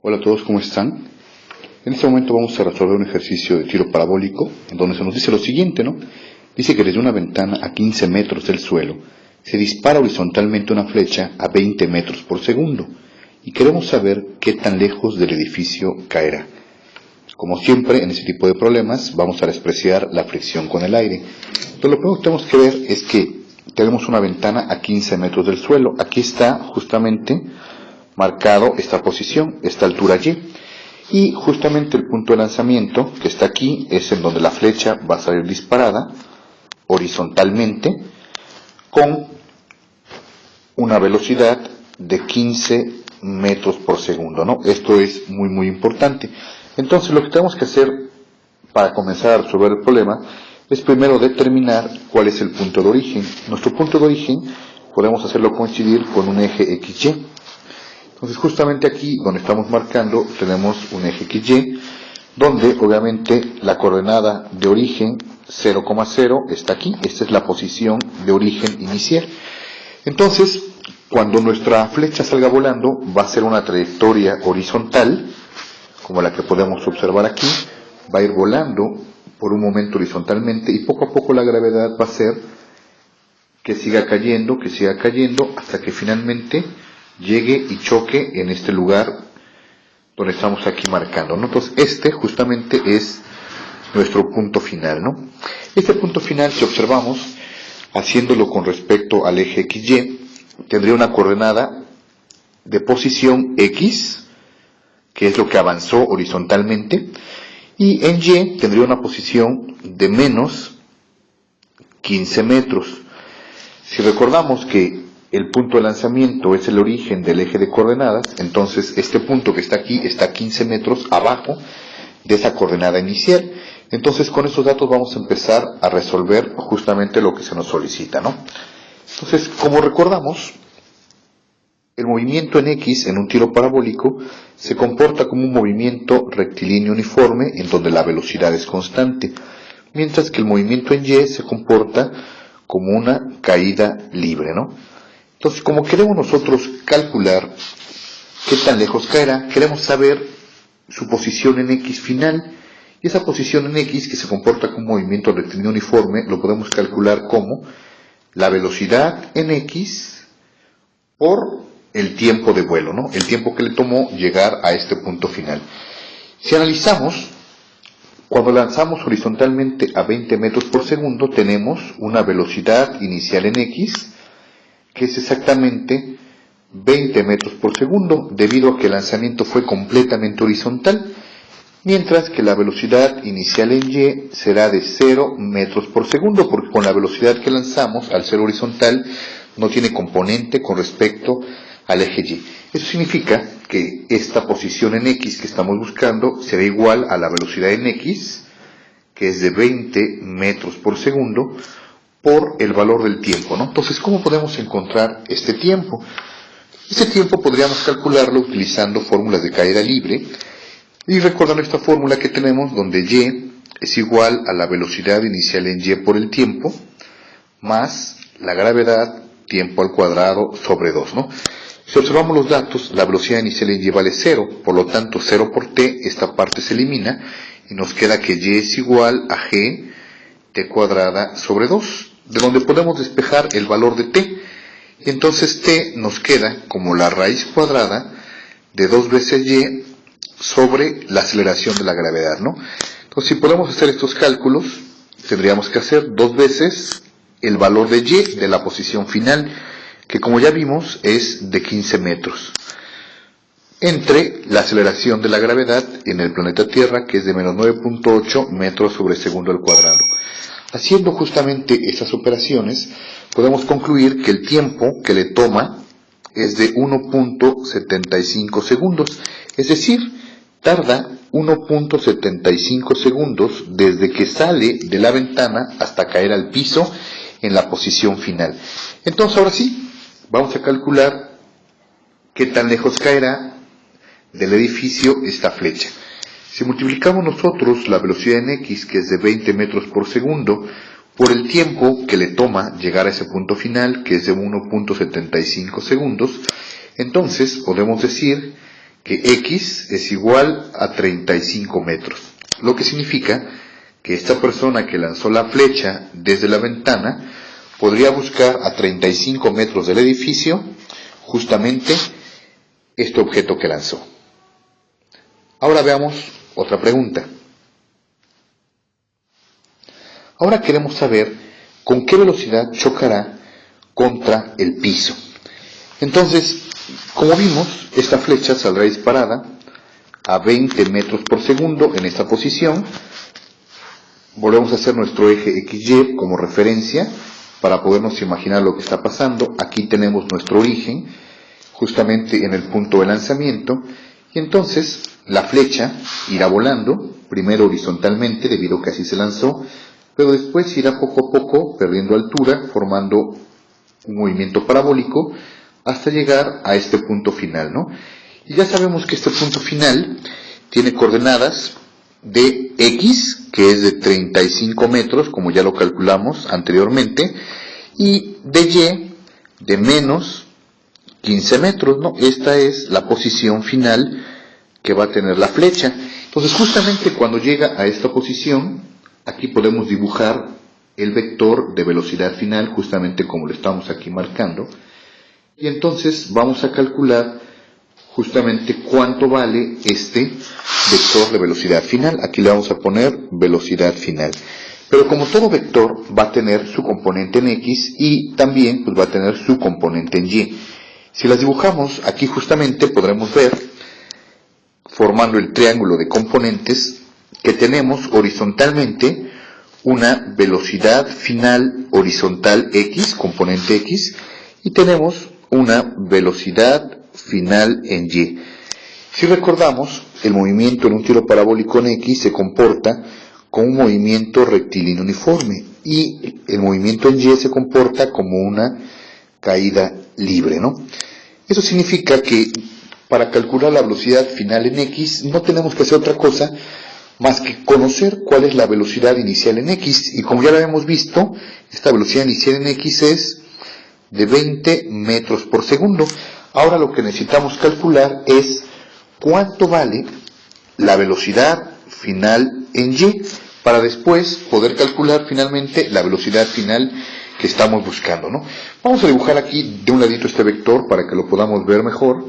Hola a todos, ¿cómo están? En este momento vamos a resolver un ejercicio de tiro parabólico en donde se nos dice lo siguiente, ¿no? Dice que desde una ventana a 15 metros del suelo se dispara horizontalmente una flecha a 20 metros por segundo y queremos saber qué tan lejos del edificio caerá. Como siempre en este tipo de problemas vamos a despreciar la fricción con el aire. Pero lo primero que tenemos que ver es que tenemos una ventana a 15 metros del suelo. Aquí está justamente marcado esta posición, esta altura Y. Y justamente el punto de lanzamiento que está aquí es en donde la flecha va a salir disparada horizontalmente con una velocidad de 15 metros por segundo, ¿no? Esto es muy importante. Entonces lo que tenemos que hacer para comenzar a resolver el problema es primero determinar cuál es el punto de origen. Nuestro punto de origen podemos hacerlo coincidir con un eje XY. Entonces justamente aquí donde estamos marcando tenemos un eje XY, donde obviamente la coordenada de origen 0,0 está aquí. Esta es la posición de origen inicial. Entonces, cuando nuestra flecha salga volando, va a ser una trayectoria horizontal, como la que podemos observar aquí. Va a ir volando por un momento horizontalmente y poco a poco la gravedad va a hacer que siga cayendo, hasta que finalmente llegue y choque en este lugar donde estamos aquí marcando, ¿no? Entonces este justamente es nuestro punto final, ¿no? Este punto final, si observamos, haciéndolo con respecto al eje XY, tendría una coordenada de posición X, que es lo que avanzó horizontalmente, y en Y tendría una posición de menos 15 metros. Si recordamos que el punto de lanzamiento es el origen del eje de coordenadas, entonces este punto que está aquí está 15 metros abajo de esa coordenada inicial. Entonces con estos datos vamos a empezar a resolver justamente lo que se nos solicita, ¿no? Entonces, como recordamos, el movimiento en X en un tiro parabólico se comporta como un movimiento rectilíneo uniforme en donde la velocidad es constante, mientras que el movimiento en Y se comporta como una caída libre, ¿no? Entonces, como queremos nosotros calcular qué tan lejos caerá, queremos saber su posición en X final, y esa posición en X, que se comporta como un movimiento rectilíneo uniforme, lo podemos calcular como la velocidad en X por el tiempo de vuelo, ¿no? El tiempo que le tomó llegar a este punto final. Si analizamos, cuando lanzamos horizontalmente a 20 metros por segundo, tenemos una velocidad inicial en X, que es exactamente 20 metros por segundo, debido a que el lanzamiento fue completamente horizontal, mientras que la velocidad inicial en Y será de 0 metros por segundo, porque con la velocidad que lanzamos, al ser horizontal, no tiene componente con respecto al eje Y. Eso significa que esta posición en X que estamos buscando será igual a la velocidad en X, que es de 20 metros por segundo, por el valor del tiempo, ¿no? Entonces, ¿cómo podemos encontrar este tiempo? Este tiempo podríamos calcularlo utilizando fórmulas de caída libre y recordando esta fórmula que tenemos donde Y es igual a la velocidad inicial en Y por el tiempo más la gravedad tiempo al cuadrado sobre 2, ¿no? Si observamos los datos, la velocidad inicial en Y vale 0, por lo tanto 0 por t, esta parte se elimina y nos queda que Y es igual a G t cuadrada sobre 2, de donde podemos despejar el valor de t. Entonces t nos queda como la raíz cuadrada de 2 veces y sobre la aceleración de la gravedad, ¿no? Entonces, si podemos hacer estos cálculos, tendríamos que hacer 2 veces el valor de y de la posición final, que como ya vimos es de 15 metros, entre la aceleración de la gravedad en el planeta Tierra, que es de menos 9.8 metros sobre segundo al cuadrado. Haciendo justamente esas operaciones, podemos concluir que el tiempo que le toma es de 1.75 segundos, es decir, tarda 1.75 segundos desde que sale de la ventana hasta caer al piso en la posición final. Entonces ahora sí, vamos a calcular qué tan lejos caerá del edificio esta flecha. Si multiplicamos nosotros la velocidad en X, que es de 20 metros por segundo, por el tiempo que le toma llegar a ese punto final, que es de 1.75 segundos, entonces podemos decir que X es igual a 35 metros, lo que significa que esta persona que lanzó la flecha desde la ventana podría buscar a 35 metros del edificio justamente este objeto que lanzó. Ahora veamos otra pregunta. Ahora queremos saber con qué velocidad chocará contra el piso. Entonces, como vimos, esta flecha saldrá disparada a 20 metros por segundo en esta posición. Volvemos a hacer nuestro eje XY como referencia para podernos imaginar lo que está pasando. Aquí tenemos nuestro origen, justamente en el punto de lanzamiento, y entonces la flecha irá volando, primero horizontalmente debido a que así se lanzó, pero después irá poco a poco perdiendo altura, formando un movimiento parabólico hasta llegar a este punto final, ¿no? Y ya sabemos que este punto final tiene coordenadas de X, que es de 35 metros, como ya lo calculamos anteriormente, y de Y, de menos 15 metros, ¿no? Esta es la posición final que va a tener la flecha. Entonces, justamente cuando llega a esta posición, aquí podemos dibujar el vector de velocidad final, justamente como lo estamos aquí marcando, y entonces vamos a calcular justamente cuánto vale este vector de velocidad final. Aquí le vamos a poner velocidad final. Pero como todo vector va a tener su componente en X y también pues va a tener su componente en Y. Si las dibujamos aquí justamente podremos ver, formando el triángulo de componentes, que tenemos horizontalmente una velocidad final horizontal X, componente X, y tenemos una velocidad final en Y. Si recordamos, el movimiento en un tiro parabólico en X se comporta como un movimiento rectilíneo uniforme y el movimiento en Y se comporta como una caída libre, ¿no? Eso significa que para calcular la velocidad final en X no tenemos que hacer otra cosa más que conocer cuál es la velocidad inicial en X, y como ya lo habíamos visto, esta velocidad inicial en X es de 20 metros por segundo. Ahora lo que necesitamos calcular es cuánto vale la velocidad final en Y, para después poder calcular finalmente la velocidad final que estamos buscando, ¿no? Vamos a dibujar aquí de un ladito este vector para que lo podamos ver mejor.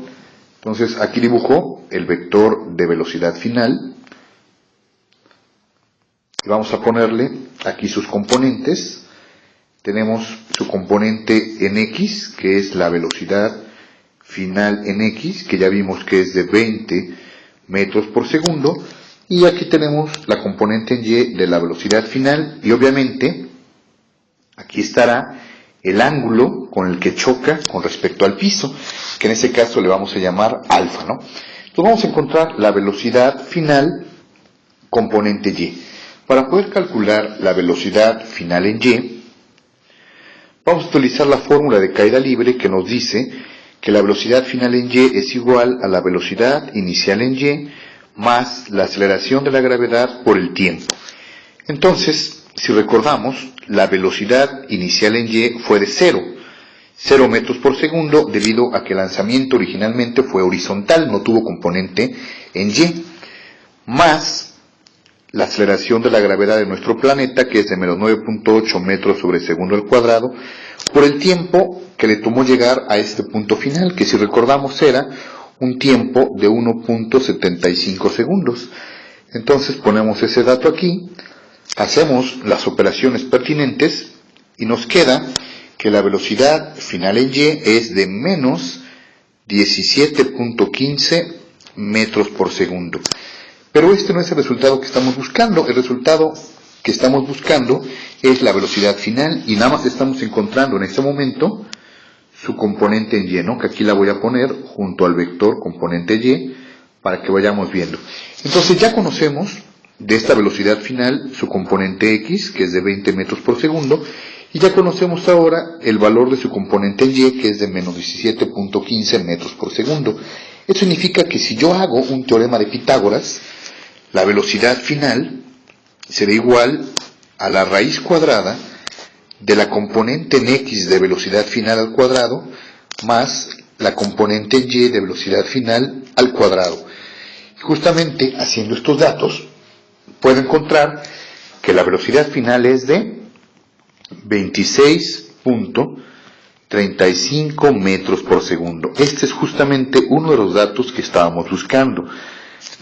Entonces aquí dibujo el vector de velocidad final y vamos a ponerle aquí sus componentes. Tenemos su componente en X, que es la velocidad final en X, que ya vimos que es de 20 metros por segundo, y aquí tenemos la componente en Y de la velocidad final, y obviamente aquí estará el ángulo con el que choca con respecto al piso, que en ese caso le vamos a llamar alfa, ¿no? Entonces vamos a encontrar la velocidad final componente Y. Para poder calcular la velocidad final en Y, vamos a utilizar la fórmula de caída libre que nos dice que la velocidad final en Y es igual a la velocidad inicial en Y más la aceleración de la gravedad por el tiempo. Entonces, si recordamos, la velocidad inicial en Y fue de 0 metros por segundo, debido a que el lanzamiento originalmente fue horizontal, no tuvo componente en Y, más la aceleración de la gravedad de nuestro planeta, que es de menos 9.8 metros sobre segundo al cuadrado, por el tiempo que le tomó llegar a este punto final, que si recordamos era un tiempo de 1.75 segundos. Entonces ponemos ese dato aquí, hacemos las operaciones pertinentes y nos queda que la velocidad final en Y es de menos 17.15 metros por segundo. Pero este no es el resultado que estamos buscando. El resultado que estamos buscando es la velocidad final, y nada más estamos encontrando en este momento su componente en Y, ¿no? Que aquí la voy a poner junto al vector componente Y para que vayamos viendo. Entonces ya conocemos de esta velocidad final su componente X, que es de 20 metros por segundo, y ya conocemos ahora el valor de su componente en Y, que es de menos 17.15 metros por segundo. Esto significa que si yo hago un teorema de Pitágoras, la velocidad final será igual a la raíz cuadrada de la componente en X de velocidad final al cuadrado más la componente y de velocidad final al cuadrado. Justamente haciendo estos datos, puedo encontrar que la velocidad final es de 26.35 metros por segundo. Este es justamente uno de los datos que estábamos buscando,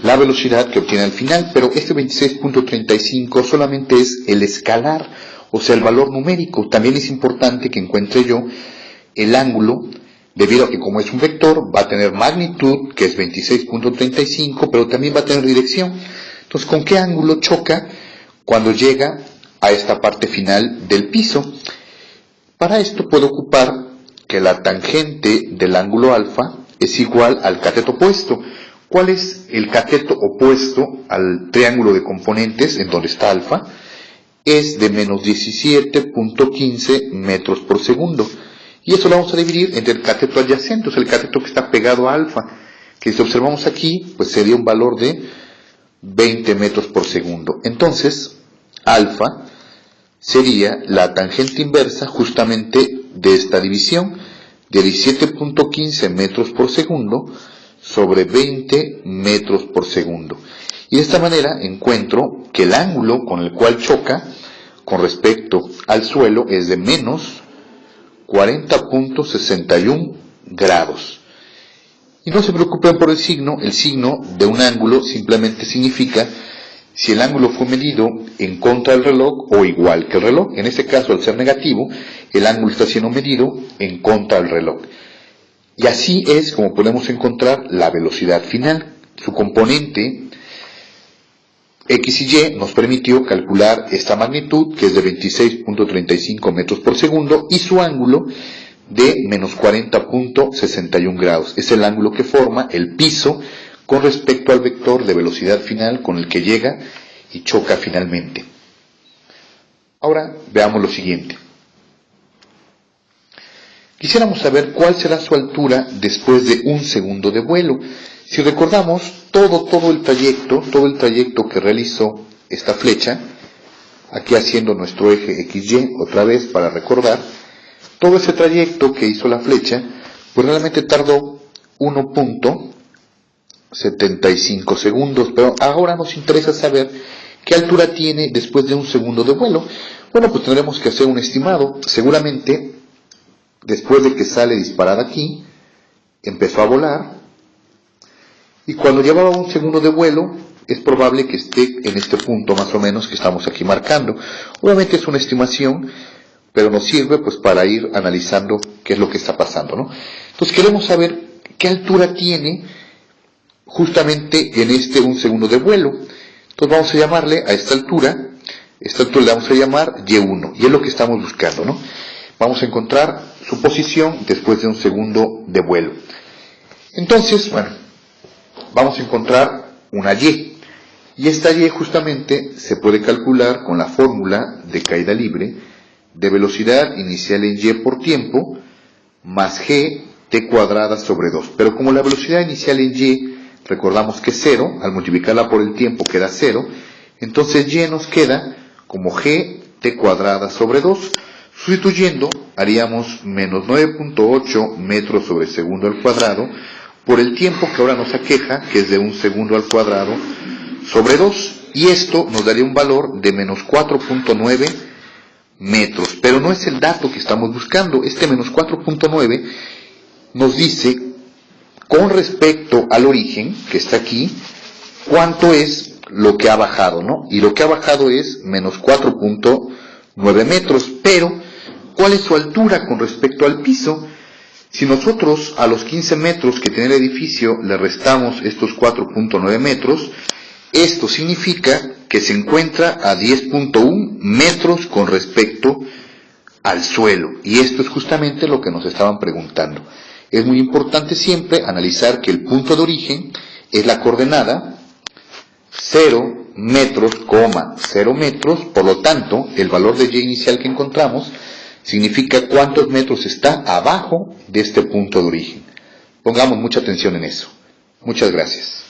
la velocidad que obtiene al final, pero este 26.35 solamente es el escalar, o sea, el valor numérico. También es importante que encuentre yo el ángulo, debido a que como es un vector, va a tener magnitud, que es 26.35, pero también va a tener dirección. Entonces, ¿con qué ángulo choca cuando llega a esta parte final del piso? Para esto puedo ocupar que la tangente del ángulo alfa es igual al cateto opuesto. ¿Cuál es el cateto opuesto al triángulo de componentes en donde está alfa? Es de menos 17.15 metros por segundo. Y eso lo vamos a dividir entre el cateto adyacente, o sea, el cateto que está pegado a alfa, que si observamos aquí, pues sería un valor de 20 metros por segundo. Entonces, alfa sería la tangente inversa justamente de esta división, de 17.15 metros por segundo sobre 20 metros por segundo. Y de esta manera encuentro que el ángulo con el cual choca con respecto al suelo es de menos 40.61 grados. Y no se preocupen por el signo de un ángulo simplemente significa si el ángulo fue medido en contra del reloj o igual que el reloj. En este caso, al ser negativo, el ángulo está siendo medido en contra del reloj. Y así es como podemos encontrar la velocidad final. Su componente X y Y nos permitió calcular esta magnitud, que es de 26.35 metros por segundo, y su ángulo de menos 40.61 grados. Es el ángulo que forma el piso con respecto al vector de velocidad final con el que llega y choca finalmente. Ahora veamos lo siguiente. Quisiéramos saber cuál será su altura después de un segundo de vuelo. Si recordamos todo el trayecto que realizó esta flecha, aquí haciendo nuestro eje XY otra vez para recordar, todo ese trayecto que hizo la flecha, pues realmente tardó 1.75 segundos, pero ahora nos interesa saber qué altura tiene después de un segundo de vuelo. Bueno, pues tendremos que hacer un estimado. Seguramente, después de que sale disparada aquí, empezó a volar, y cuando llevaba un segundo de vuelo, es probable que esté en este punto más o menos que estamos aquí marcando. Obviamente es una estimación, pero nos sirve pues para ir analizando qué es lo que está pasando, ¿no? Entonces queremos saber qué altura tiene justamente en este un segundo de vuelo. Entonces vamos a llamarle a esta altura le vamos a llamar Y1, y es lo que estamos buscando, ¿no? Vamos a encontrar su posición después de un segundo de vuelo. Entonces, bueno, vamos a encontrar una Y, y esta Y justamente se puede calcular con la fórmula de caída libre de velocidad inicial en Y por tiempo más G t cuadrada sobre 2. Pero como la velocidad inicial en Y recordamos que es 0, al multiplicarla por el tiempo queda 0, entonces Y nos queda como G t cuadrada sobre 2. Sustituyendo, haríamos menos 9.8 metros sobre segundo al cuadrado por el tiempo que ahora nos aqueja, que es de un segundo al cuadrado sobre 2. Y esto nos daría un valor de menos 4.9 metros. Pero no es el dato que estamos buscando. Este menos 4.9 nos dice, con respecto al origen, que está aquí, cuánto es lo que ha bajado, ¿no? Y lo que ha bajado es menos 4.9 metros. Pero, ¿cuál es su altura con respecto al piso? Si nosotros a los 15 metros que tiene el edificio le restamos estos 4.9 metros, esto significa que se encuentra a 10.1 metros con respecto al suelo. Y esto es justamente lo que nos estaban preguntando. Es muy importante siempre analizar que el punto de origen es la coordenada 0 metros, 0 metros, por lo tanto, el valor de Y inicial que encontramos significa cuántos metros está abajo de este punto de origen. Pongamos mucha atención en eso. Muchas gracias.